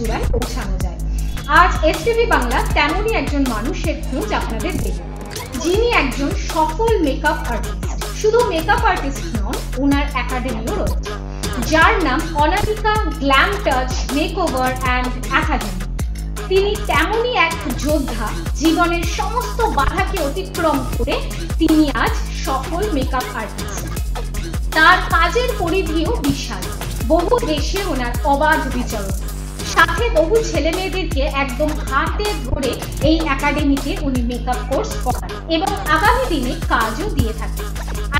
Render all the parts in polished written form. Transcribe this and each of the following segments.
চূড়ায় পৌঁছানো যায়। আজ এসটিভি বাংলা তেমনই একজন মানুষের খোঁজ আপনাদের দেবে, যিনি একজন সফল মেকআপ আর্টিস্ট। শুধু মেকআপ আর্টিস্ট নন, ওনার একাডেমিও রয়েছে, যার নাম Anamika glam touch makeover and academy. তিনি তেমনই এক যোদ্ধা, জীবনের সমস্ত বাধাকে অতিক্রম করে তিনি আজ সফল মেকআপ আর্টিস্ট। তার কাজের পরিধিও বিশাল, বহু দেশে ওনার অবাধ বিচরণ, সাথে বহু ছেলে মেয়েদেরকে একদম হাতে ধরে এই একাডেমিতে উনি মেকআপ কোর্স করান এবং আগামী দিনে কাজও দিয়ে থাকেন।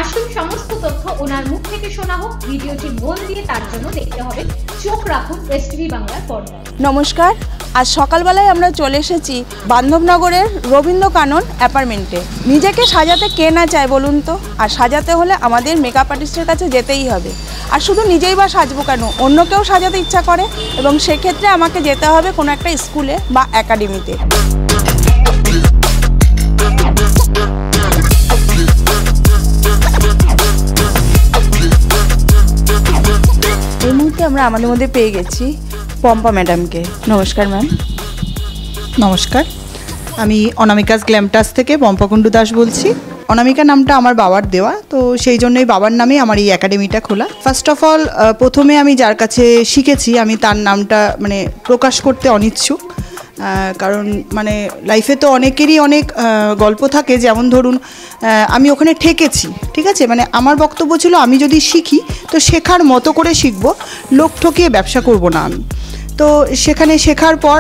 আসুন সমস্ত তথ্য ওনার মুখ থেকে শোনা হোক। ভিডিওটি মন দিয়ে তার জন্য দেখতে হবে, চোখ রাখুন এসটিভি বাংলার পর্দায়। নমস্কার, আজ সকালবেলায় আমরা চলে এসেছি বান্ধবনগরের রবীন্দ্র কানন অ্যাপার্টমেন্টে। নিজেকে সাজাতে কে না চায় বলুন তো? আর সাজাতে হলে আমাদের মেকআপ আর্টিস্টের কাছে যেতেই হবে। আর শুধু নিজেই বা সাজবো কেন, অন্যকেও সাজাতে ইচ্ছা করে, এবং সেক্ষেত্রে আমাকে যেতে হবে কোনো একটা স্কুলে বা একাডেমিতে। এই মুহূর্তে আমরা আমাদের মধ্যে পেয়ে গেছি পম্পা ম্যাডামকে। নমস্কার ম্যাম। নমস্কার, আমি অনামিকাস গ্ল্যাম টাচ থেকে পম্পা কুণ্ডু দাস বলছি। অনামিকা নামটা আমার বাবার দেওয়া, তো সেই জন্যই বাবার নামেই আমার এই একাডেমিটা খোলা। ফার্স্ট অফ অল, প্রথমে আমি যার কাছে শিখেছি আমি তার নামটা প্রকাশ করতে অনিচ্ছুক, কারণ লাইফে তো অনেকেরই অনেক গল্প থাকে। যেমন ধরুন, আমি ওখানে ঠেকেছি, ঠিক আছে, আমার বক্তব্য ছিল আমি যদি শিখি তো শেখার মতো করে শিখবো, লোক ঠকিয়ে ব্যবসা করব না আমি। তো সেখানে শেখার পর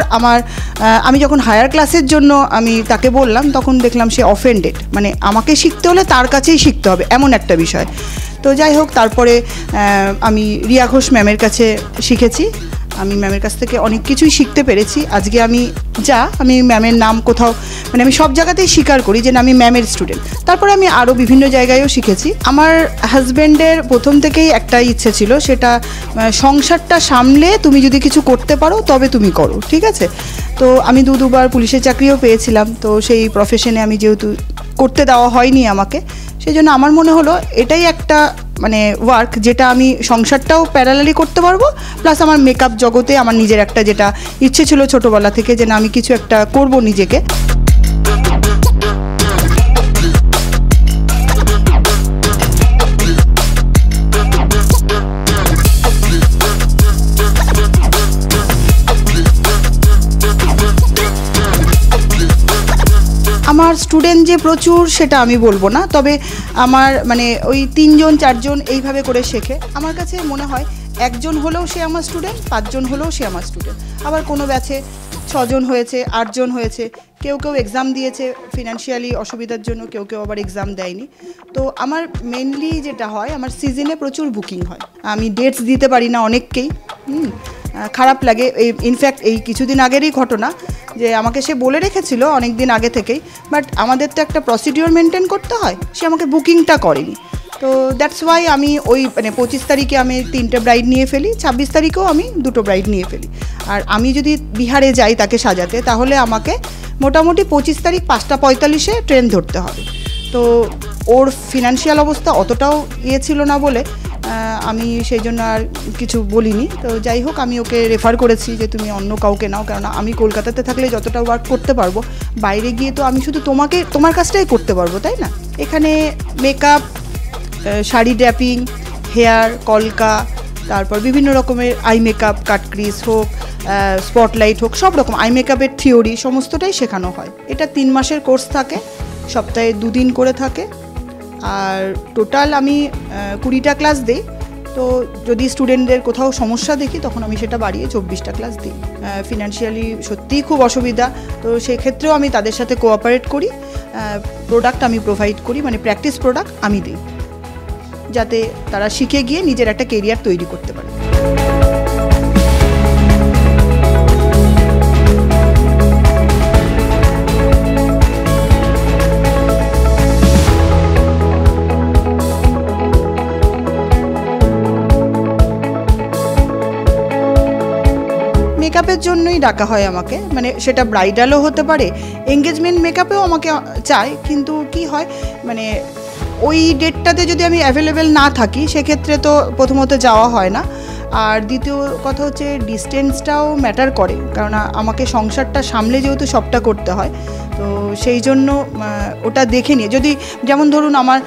আমি যখন হায়ার ক্লাসের জন্য আমি তাকে বললাম, তখন দেখলাম সে অফেন্ডেড, আমাকে শিখতে হলে তার কাছেই শিখতে হবে, এমন একটা বিষয়। তো যাই হোক, তারপরে আমি রিয়া ঘোষ ম্যামের কাছে শিখেছি। আমি ম্যামের কাছ থেকে অনেক কিছুই শিখতে পেরেছি। আজকে আমি ম্যামের নাম কোথাও আমি সব জায়গাতেই স্বীকার করি যে না, আমি ম্যামের স্টুডেন্ট। তারপরে আমি আরও বিভিন্ন জায়গায়ও শিখেছি। আমার হাজব্যান্ডের প্রথম থেকেই একটা ইচ্ছে ছিল, সেটা সংসারটা সামলে তুমি যদি কিছু করতে পারো তবে তুমি করো, ঠিক আছে। তো আমি দুবার পুলিশের চাকরিও পেয়েছিলাম। তো সেই প্রফেশনে আমি যেহেতু করতে দেওয়া হয়নি আমাকে, সেই জন্য আমার মনে হলো এটাই একটা ওয়ার্ক, যেটা আমি সংসারটাও প্যারালালি করতে পারবো, প্লাস আমার মেকআপ জগতে আমার নিজের একটা যেটা ইচ্ছে ছিল ছোটোবেলা থেকে, যে না আমি কিছু একটা করব নিজেকে। আমার স্টুডেন্ট যে প্রচুর সেটা আমি বলবো না, তবে আমার ওই 3-4 জন এইভাবে করে শেখে। আমার কাছে মনে হয় একজন হলেও সে আমার স্টুডেন্ট, 5 জন হলেও সে আমার স্টুডেন্ট। আবার কোনো ব্যাচে 6 জন হয়েছে, 8 জন হয়েছে, কেউ এক্সাম দিয়েছে ফিনান্সিয়ালি অসুবিধার জন্য, কেউ আবার এক্সাম দেয়নি। তো আমার মেনলি যেটা হয়, আমার সিজনে প্রচুর বুকিং হয়, আমি ডেটস দিতে পারি না অনেককেই, খারাপ লাগে। ইনফ্যাক্ট এই কিছুদিন আগেরই ঘটনা, যে আমাকে সে বলে রেখেছিল অনেক দিন আগে থেকেই, বাট আমাদের তো একটা প্রসিডিওর মেনটেন করতে হয়, সে আমাকে বুকিংটা করেনি। তো দ্যাটস ওয়াই আমি ওই 25 তারিখে আমি 3টে ব্রাইড নিয়ে ফেলি, 26 তারিখেও আমি 2টো ব্রাইড নিয়ে ফেলি। আর আমি যদি বিহারে যাই তাকে সাজাতে, তাহলে আমাকে মোটামুটি 25 তারিখ 5:45-এ ট্রেন ধরতে হবে। তো ওর ফিনান্সিয়াল অবস্থা অতটাও ছিল না বলে আমি সেই জন্য আর কিছু বলিনি। তো যাই হোক, আমি ওকে রেফার করেছি যে তুমি অন্য কাউকে নাও, কেননা আমি কলকাতাতে থাকলে যতটা ওয়ার্ক করতে পারবো, বাইরে গিয়ে তো আমি শুধু তোমার কাজটাই করতে পারবো, তাই না। এখানে মেকআপ, শাড়ি ড্র্যাপিং, হেয়ার, কলকা, তারপর বিভিন্ন রকমের আই মেকআপ, কাটক্রিজ হোক, স্পটলাইট হোক, সব রকম আই মেকআপের থিওরি সমস্তটাই শেখানো হয়। এটা 3 মাসের কোর্স থাকে, সপ্তাহে 2 দিন করে থাকে। আর টোটাল আমি 20টা ক্লাস দিই। তো যদি স্টুডেন্টদের কোথাও সমস্যা দেখি, তখন আমি সেটা বাড়িয়ে 24টা ক্লাস দিই। ফিনান্সিয়ালি সত্যিই খুব অসুবিধা, তো সেক্ষেত্রেও আমি তাদের সাথে কোঅপারেট করি। প্রোডাক্ট আমি প্রোভাইড করি, প্র্যাকটিস প্রোডাক্ট আমি দিই, যাতে তারা শিখে গিয়ে নিজের একটা কেরিয়ার তৈরি করতে পারে। মেকআপের জন্যই ডাকা হয় আমাকে, সেটা ব্রাইডালও হতে পারে, এঙ্গেজমেন্ট মেকআপেও আমাকে চায়। কিন্তু কি হয়, ওই ডেটটাতে যদি আমি অ্যাভেলেবেল না থাকি, সেক্ষেত্রে তো প্রথমত যাওয়া হয় না। আর দ্বিতীয় কথা হচ্ছে ডিস্টেন্সটাও ম্যাটার করে, কারণ আমাকে সংসারটা সামলে যেহেতু সবটা করতে হয়, তো সেই জন্য ওটা দেখে নিয়ে যদি, যেমন ধরুন আমার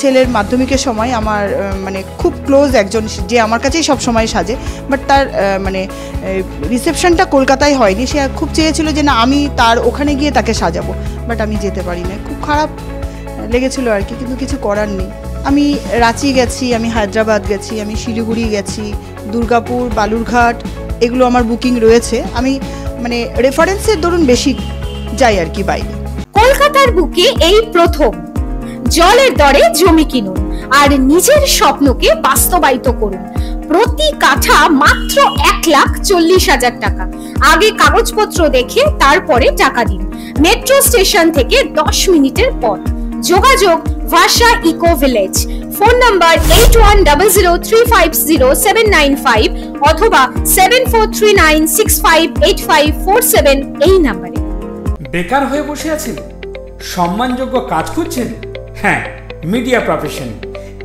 ছেলের মাধ্যমিকের সময় আমার মানে খুব ক্লোজ একজন যে আমার কাছেই সব সময় সাজে, বাট তার মানে রিসেপশনটা কলকাতায় হয়নি, সে খুব চেয়েছিল যে না আমি তার ওখানে গিয়ে তাকে সাজাবো, বাট আমি যেতে পারি না, খুব খারাপ লেগেছিলো আর কি, কিন্তু কিছু করার নেই। আমি রাঁচি গেছি, আমি হায়দ্রাবাদ গেছি, আমি শিলিগুড়ি গেছি, দুর্গাপুর, বালুরঘাট, এগুলো আমার বুকিং রয়েছে। আমি মানে রেফারেন্সের দরুন বেশি যাই আর কি বাইরে। কলকাতার বুকে এই প্রথম জলের দরে জমি কিনুন আর নিজের স্বপ্নকে বাস্তবায়িত করুন। প্রতি কাঠা মাত্র 1,40,000 টাকা। আগে কাগজপত্র দেখে তারপরে টাকা দিন। মেট্রো স্টেশন থেকে 10 মিনিটের পথ। যোগাযোগ ভাষা ইকো ভিলেজ। ফোন নাম্বার 8100350795 অথবা 7439658547 এই নাম্বারে। বেকার হয়ে বসে আছেন? সম্মানযোগ্য কাজ খুঁজছেন? হ্যাঁ, মিডিয়া প্রফেশন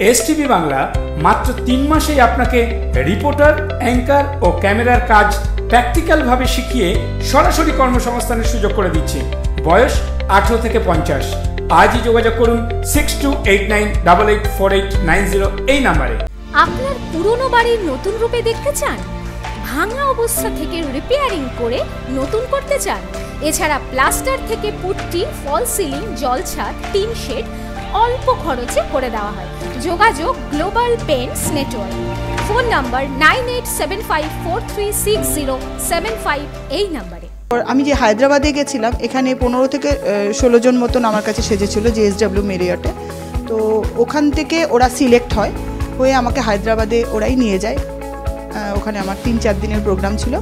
এসটিভি বাংলা মাত্র 3 মাসেই আপনাকে রিপোর্টার, অ্যাঙ্কার ও ক্যামেরার কাজ প্র্যাকটিক্যালভাবে শিখিয়ে সরাসরি কর্মসংস্থানের সুযোগ করে দিচ্ছে। বয়স 18 থেকে 50। আজই যোগাযোগ করুন 6289884890 এই নাম্বারে। আপনার পুরনো বাড়ির নতুন রূপে দেখতে চান? ভাঙা অবস্থা থেকে রিপেয়ারিং করে নতুন করতে চান? এছাড়া প্লাস্টার থেকে পুট্টি, ফল সিলিং, জলছাদ, টিন শেড অল্প খরচে করে দেওয়া হয়। যোগাযোগ global paints network. Phone number 9875436075 এই নাম্বারে। আমি যে হায়দ্রাবাদে গেছিলাম, এখানে 15 থেকে 16 জন মতন আমার কাছে সেজেছিল JSW মেরিয়টে। তো ওখান থেকে ওরা সিলেক্ট হয়ে আমাকে হায়দ্রাবাদে ওরাই নিয়ে যায়। ওখানে আমার 3-4 দিনের প্রোগ্রাম ছিল,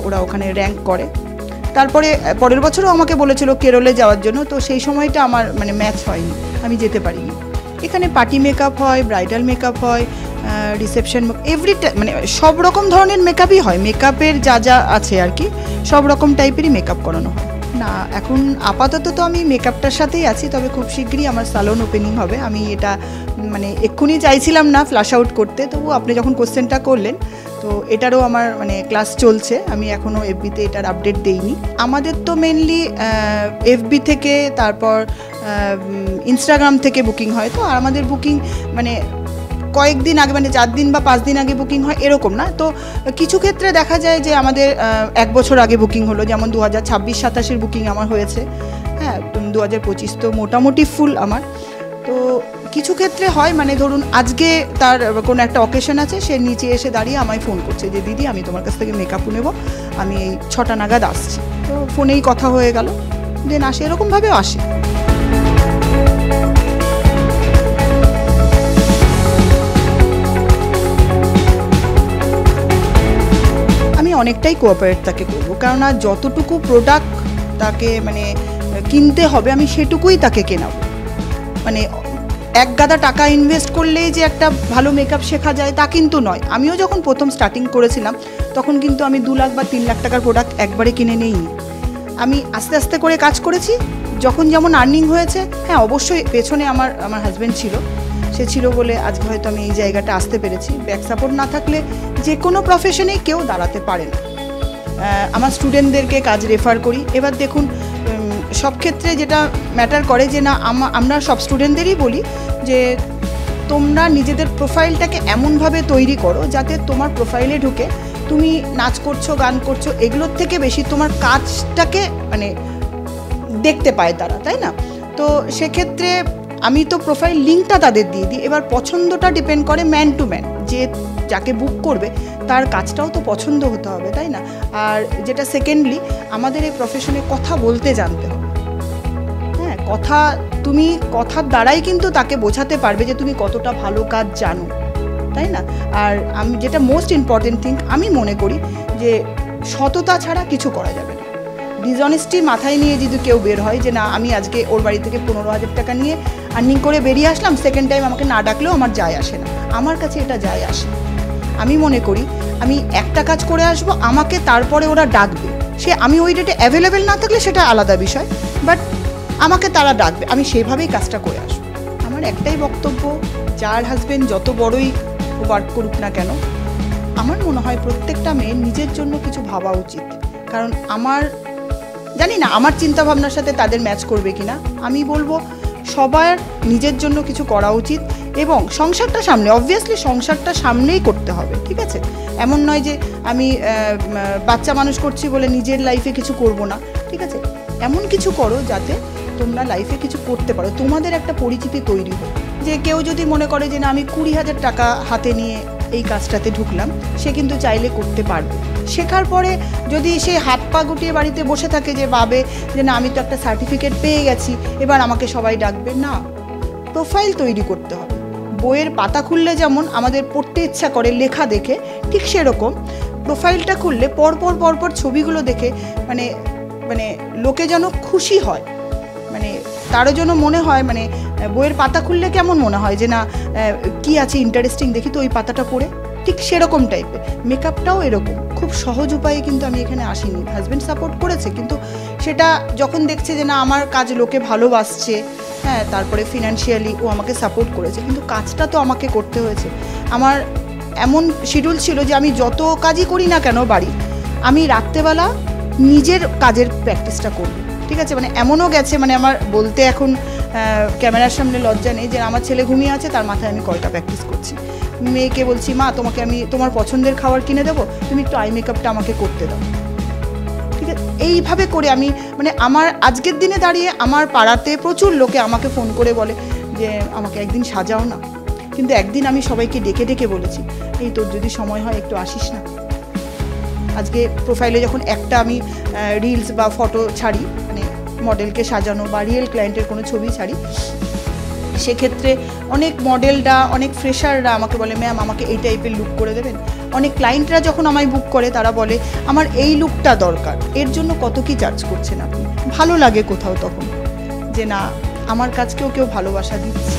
ওরা ওখানে র্যাঙ্ক করে। তারপরে পরের বছরও আমাকে বলেছিল কেরলে যাওয়ার জন্য, তো সেই সময়টা আমার মানে ম্যাচ হয়নি, আমি যেতে পারিনি। এখানে পার্টি মেকআপ হয়, ব্রাইডাল মেকআপ হয়, রিসেপশন, মানে সব রকম ধরনের মেকআপই হয়। মেকআপের যা যা আছে আর কি সব রকম টাইপেরই মেকআপ করানো হয়। না, এখন আপাতত তো আমি মেকআপটার সাথেই আছি, তবে খুব শীঘ্রই আমার সালন ওপেনিং হবে। আমি এটা মানে এক্ষুনি চাইছিলাম না ফ্ল্যাশ আউট করতে, তবু আপনি যখন কোশ্চেনটা করলেন, তো এটারও আমার মানে ক্লাস চলছে। আমি এখনও এফবিতে এটার আপডেট দেইনি। আমাদের তো মেনলি এফবি থেকে, তারপর ইনস্টাগ্রাম থেকে বুকিং হয়। তো আর আমাদের বুকিং মানে কয়েকদিন আগে, মানে 4 দিন বা 5 দিন আগে বুকিং হয় এরকম না। তো কিছু ক্ষেত্রে দেখা যায় যে আমাদের 1 বছর আগে বুকিং হলো, যেমন 2026-27-এর বুকিং আমার হয়েছে। হ্যাঁ, 2025 তো মোটামুটি ফুল আমার। তো কিছু ক্ষেত্রে হয় মানে ধরুন আজকে তার কোনো একটা অকেশন আছে, সে নিচে এসে দাঁড়িয়ে আমায় ফোন করছে যে দিদি আমি তোমার কাছ থেকে মেকআপ নেবো, আমি এই 6টা নাগাদ আসছি। তো ফোনেই কথা হয়ে গেল, দেন আসে, এরকমভাবেও আসে। আমি অনেকটাই কোঅপারেট তাকে করবো, কেননা যতটুকু প্রোডাক্ট তাকে মানে কিনতে হবে আমি সেটুকুই তাকে কেনাবো। মানে এক গাদা টাকা ইনভেস্ট করলেই যে একটা ভালো মেকআপ শেখা যায় তা কিন্তু নয়। আমিও যখন প্রথম স্টার্টিং করেছিলাম তখন কিন্তু আমি 2 লাখ বা 3 লাখ টাকার প্রোডাক্ট একবারে কিনে নেইনি। আমি আস্তে আস্তে করে কাজ করেছি, যখন যেমন আর্নিং হয়েছে। হ্যাঁ, অবশ্যই পেছনে আমার হাজব্যান্ড ছিল, সে ছিল বলে আজকে হয়তো আমি এই জায়গাটা আসতে পেরেছি। ব্যাক সাপোর্ট না থাকলে যে কোনো প্রফেশনেই কেউ দাঁড়াতে পারে না। আমার স্টুডেন্টদেরকে কাজ রেফার করি। এবার দেখুন, সব ক্ষেত্রে যেটা ম্যাটার করে যে না, আমরা সব স্টুডেন্টদেরই বলি যে তোমরা নিজেদের প্রোফাইলটাকে এমনভাবে তৈরি করো যাতে তোমার প্রোফাইলে ঢুকে তুমি নাচ করছো, গান করছো, এগুলোর থেকে বেশি তোমার কাজটাকে মানে দেখতে পায় তারা, তাই না? তো সেক্ষেত্রে আমি তো প্রোফাইল লিঙ্কটা তাদের দিয়ে দিই। এবার পছন্দটা ডিপেন্ড করে ম্যান টু ম্যান, যে যাকে বুক করবে তার কাজটাও তো পছন্দ হতে হবে, তাই না? আর যেটা সেকেন্ডলি, আমাদের এই প্রফেশনে কথা বলতে জানতে হবে। হ্যাঁ, তুমি কথার দ্বারাই কিন্তু তাকে বোঝাতে পারবে যে তুমি কতটা ভালো কাজ জানো, তাই না? আর আমি যেটা মোস্ট ইম্পর্টেন্ট থিং আমি মনে করি যে সততা ছাড়া কিছু করা যাবে না। ডিসঅনেস্টি মাথায় নিয়ে যদি কেউ বের হয় যে না আমি আজকে ওর বাড়ি থেকে 15,000 টাকা নিয়ে আর্নিং করে বেরিয়ে আসলাম, সেকেন্ড টাইম আমাকে না ডাকলেও আমার যায় আসে না, আমার কাছে এটা যায় আসে। আমি মনে করি আমি একটা কাজ করে আসব, আমাকে তারপরে ওরা ডাকবে। আমি ওই ডেটে অ্যাভেলেবেল না থাকলে সেটা আলাদা বিষয়, বাট আমাকে তারা ডাকবে, আমি সেইভাবেই কাজটা করে আসবো। আমার একটাই বক্তব্য, যার হাজব্যান্ড যত বড়ই ওয়ার্ক করুক না কেন, আমার মনে হয় প্রত্যেকটা মেয়ের নিজের জন্য কিছু ভাবা উচিত। কারণ আমার জানি না আমার চিন্তা ভাবনার সাথে তাদের ম্যাচ করবে কিনা, আমি বলবো সবার নিজের জন্য কিছু করা উচিত এবং সংসারটা সামনে, অবভিয়াসলি সংসারটা সামনেই করতে হবে, ঠিক আছে? এমন নয় যে আমি বাচ্চা মানুষ করছি বলে নিজের লাইফে কিছু করব না, ঠিক আছে? এমন কিছু করো যাতে তোমরা লাইফে কিছু করতে পারো, তোমাদের একটা পরিচিতি তৈরি হোক। যে কেউ যদি মনে করে যে না আমি 20,000 টাকা হাতে নিয়ে এই কাজটাতে ঢুকলাম, সে কিন্তু চাইলে করতে পারবে। শেখার পরে যদি সে হাত পা গুটিয়ে বাড়িতে বসে থাকে যে ভাবে যে না আমি তো একটা সার্টিফিকেট পেয়ে গেছি, এবার আমাকে সবাই ডাকবে, না, প্রোফাইল তৈরি করতে হবে। বইয়ের পাতা খুললে যেমন আমাদের পড়তে ইচ্ছা করে লেখা দেখে, ঠিক সেরকম প্রোফাইলটা খুললে পরপর পরপর ছবিগুলো দেখে মানে মানে লোকে যেন খুশি হয়, মানে তারও যেন মনে হয়, মানে বইয়ের পাতা খুললে কেমন মনে হয় যে না কি আছে ইন্টারেস্টিং দেখি তো ওই পাতাটা পড়ে, ঠিক সেরকম টাইপের। মেকআপটাও এরকম খুব সহজ উপায়ে কিন্তু আমি এখানে আসিনি, হাজব্যান্ড সাপোর্ট করেছে, কিন্তু সেটা যখন দেখছে যে না আমার কাজ লোকে ভালোবাসছে, হ্যাঁ, তারপরে ফিনান্সিয়ালি ও আমাকে সাপোর্ট করেছে, কিন্তু কাজটা তো আমাকে করতে হয়েছে। আমার এমন শিডিউল ছিল যে আমি যত কাজই করি না কেন বাড়ি, আমি রাত্রেবেলা নিজের কাজের প্র্যাকটিসটা করব, ঠিক আছে? মানে এমনও গেছে, মানে আমার বলতে এখন ক্যামেরার সামনে লজ্জা নেই যে আমার ছেলে ঘুমিয়ে আছে, তার মাথায় আমি কয়টা প্র্যাকটিস করছি। মেয়েকে বলছি মা তোমাকে আমি তোমার পছন্দের খাবার কিনে দেবো, তুমি একটু আই মেকআপটা আমাকে করতে দাও, ঠিক আছে? এইভাবে করে আমি মানে আমার আজকের দিনে দাঁড়িয়ে আমার পাড়াতে প্রচুর লোকে আমাকে ফোন করে বলে যে আমাকে একদিন সাজাও না, কিন্তু একদিন আমি সবাইকে ডেকে ডেকে বলেছি এই তোর যদি সময় হয় একটু আসিস না। আজকে প্রোফাইলে যখন একটা আমি রিলস বা ফটো ছাড়ি, মানে মডেলকে সাজানো বা রিয়েল ক্লায়েন্টের কোনো ছবি ছাড়ি, সেক্ষেত্রে অনেক মডেলরা, অনেক ফ্রেশাররা আমাকে বলে ম্যাম আমাকে এই টাইপের লুক করে দেবেন। অনেক ক্লায়েন্টরা যখন আমায় বুক করে তারা বলে আমার এই লুকটা দরকার, এর জন্য কত কি চার্জ করছেন আপনি? ভালো লাগে কোথাও তখন যে না আমার কাজকেও কেউ ভালোবাসা দিচ্ছে।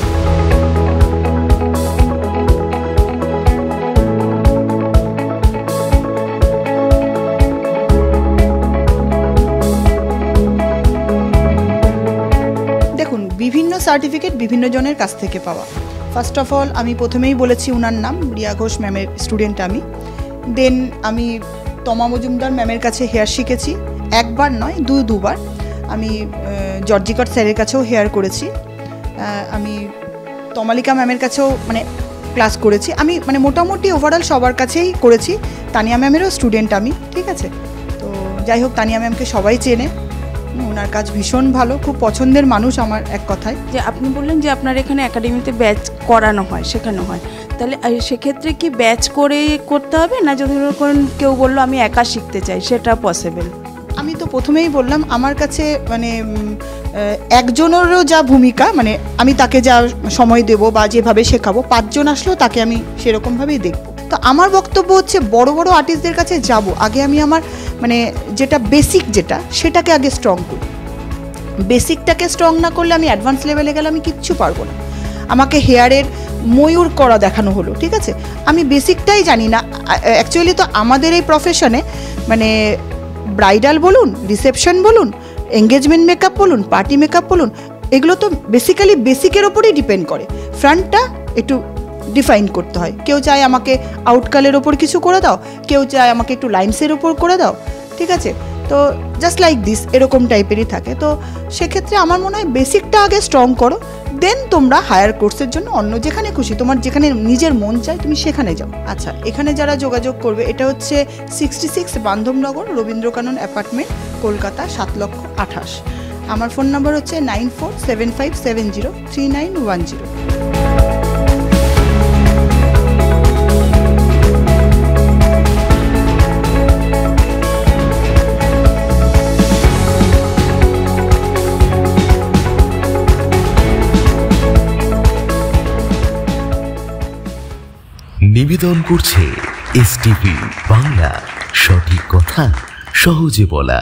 বিভিন্ন সার্টিফিকেট বিভিন্ন জনের কাছ থেকে পাওয়া। ফার্স্ট অফ অল আমি প্রথমেই বলেছি ওনার নাম রিয়া ঘোষ ম্যামের স্টুডেন্ট আমি। দেন আমি তমা মজুমদার ম্যামের কাছে হেয়ার শিখেছি, একবার নয় দুবার। আমি জর্জিকট স্যারের কাছেও হেয়ার করেছি, আমি তমালিকা ম্যামের কাছেও মানে ক্লাস করেছি। আমি মানে মোটামুটি ওভারঅল সবার কাছেই করেছি। তানিয়া ম্যামেরও স্টুডেন্ট আমি, ঠিক আছে? তো যাই হোক, তানিয়া ম্যামকে সবাই চেনে, ওনার কাজ ভীষণ ভালো, খুব পছন্দের মানুষ আমার এক কথায়। যে আপনি বললেন যে আপনার এখানে একাডেমিতে ব্যাচ করানো হয়, শেখানো হয়, তাহলে সেক্ষেত্রে কি ব্যাচ করে করতে হবে না যদি কেউ বললো আমি একা শিখতে চাই সেটা পসিবল? আমি তো প্রথমেই বললাম আমার কাছে মানে একজনেরও যা ভূমিকা, মানে আমি তাকে যা সময় দেব বা যেভাবে শেখাবো, 5 জন আসলেও তাকে আমি সেরকমভাবেই দেখবো। তো আমার বক্তব্য হচ্ছে বড় বড় আর্টিস্টদের কাছে যাব, আগে আমি আমার মানে যেটা বেসিক যেটা সেটাকে আগে স্ট্রং করি। বেসিকটাকে স্ট্রং না করলে আমি অ্যাডভান্স লেভেলে গেলে আমি কিচ্ছু পারবো না। আমাকে হেয়ারের ময়ূর করা দেখানো হলো, ঠিক আছে, আমি বেসিকটাই জানি না। অ্যাকচুয়ালি তো আমাদের এই প্রফেশনে মানে ব্রাইডাল বলুন, রিসেপশন বলুন, এঙ্গেজমেন্ট মেকআপ বলুন, পার্টি মেকআপ বলুন, এগুলো তো বেসিক্যালি বেসিকের ওপরেই ডিপেন্ড করে। ফ্রন্টটা একটু ডিফাইন করতে হয়, কেউ চায় আমাকে আউটকালের ওপর কিছু করে দাও, কেউ চায় আমাকে একটু লাইন্সের ওপর করে দাও, ঠিক আছে? তো জাস্ট লাইক দিস এরকম টাইপেরই থাকে। তো সেক্ষেত্রে আমার মনে হয় বেসিকটা আগে স্ট্রং করো, দেন তোমরা হায়ার কোর্সের জন্য অন্য যেখানে খুশি, তোমার যেখানে নিজের মন চায় তুমি সেখানে যাও। আচ্ছা, এখানে যারা যোগাযোগ করবে, এটা হচ্ছে 66 বান্ধবনগর রবীন্দ্রকানন অ্যাপার্টমেন্ট, কলকাতা 7,28,000। আমার ফোন নাম্বার হচ্ছে 9475703910। নিবেদন করছে এসটিভি বাংলা, সঠিক কথা সহজে বলা।